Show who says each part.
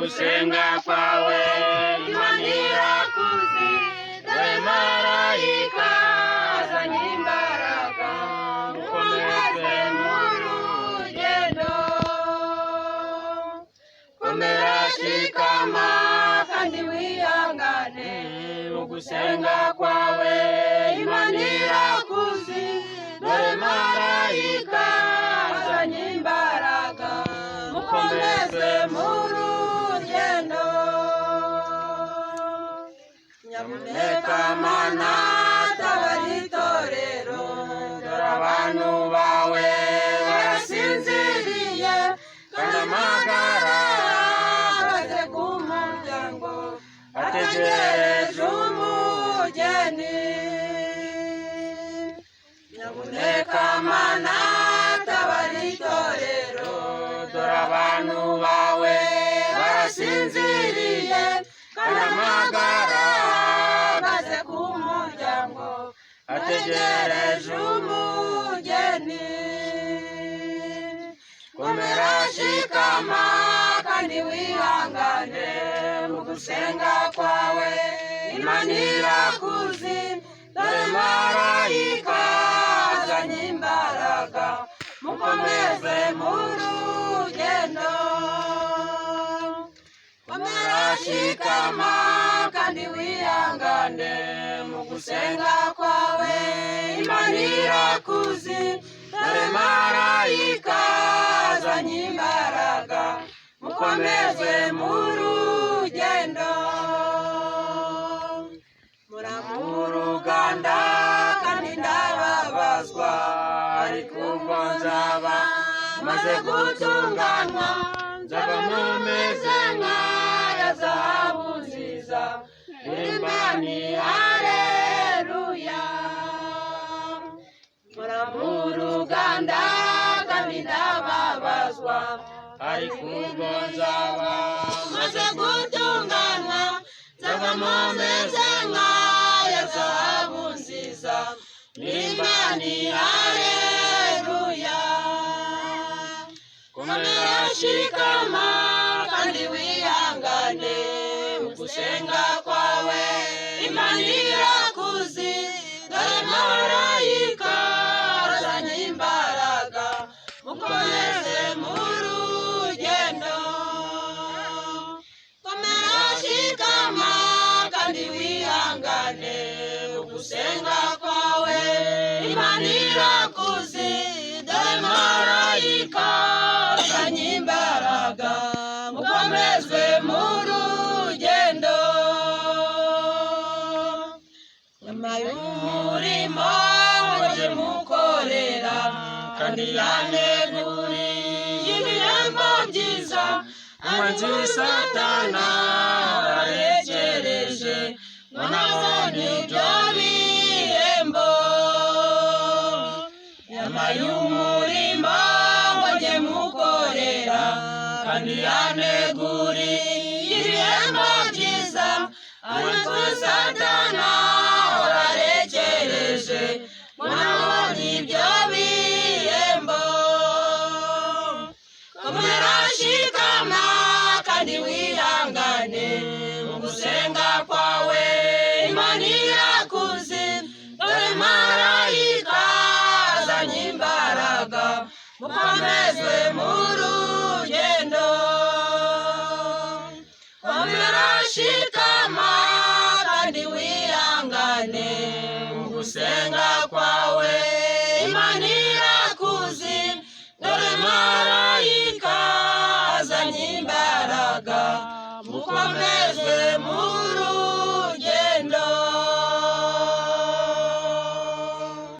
Speaker 1: gusenga kwawe Imana irakuzi, dore marayika azanye imbaraga, mukomeze mu rugendo. Komera shikama kandi wihangane, mu gusenga kwawe Imana irakuzi, dore marayika azanye imbaraga, mukomeze mu rugendo. Nyamuneka Mana tabara itorero, dore abantu bawe barasinziriye, kandi amagara ahagaze ku muryango ategereje umugeni. Nyamuneka Mana tabara itorero, dore abantu bawe barasinziriye, kandi amagara ahagaze ku muryango ategereje umugeni. Komera shikama kandi wihangane, mu gusenga kwawe Imana irakuzi, dore marayika azanye imbaraga, mukomeze mu rugendo. Komera shikama kandi wihangane, mu gusenga kwawe Imana irakuzi, dore marayika azanye imbaraga, mukomeze mu rugendo. Muramuruganda kandi ndababazwa, ariko ubwo nzaba maze gutunganywa, nzaba mumeze nka ya zahabu nziza, irimbani haleluya. Muramuruganda kandi ndababazwa, ariko ubwo nzaba maze gutunganywa, nzaba mumeze nka ya zahabu nziza, irimbani haleluya. Komera shikama kandi wihangane, mu gusenga kwawe Imana irakuzi, dore marayika azanye imbaraga, mukomeze mu rugendo. Komera shikama kandi wihangane, mu gusenga kwawe Imana irakuzi, dore marayika azanye imbaraga, mukomeze mu rugendo. Nyuma y'umurimo mujye mukorera, kandi yaneguriye ibihembo byiza, umwanzi Satana ararekereje, nabone ibyo bihembo. Nyuma y'umurimo mujye mukorera, kandi yaneguriye ibihembo byiza, umwanzi Satana ararekereje, nabone ibyo bihembo. Komera shikama kandi wihangane, mu gusenga kwawe Imana irakuzi, dore marayika azanye imbaraga, mukomeze mu rugendo. Komera shikama kandi wihangane, mu gusenga kwawe Imana irakuzi, dore marayika azanye imbaraga, mukomeze mu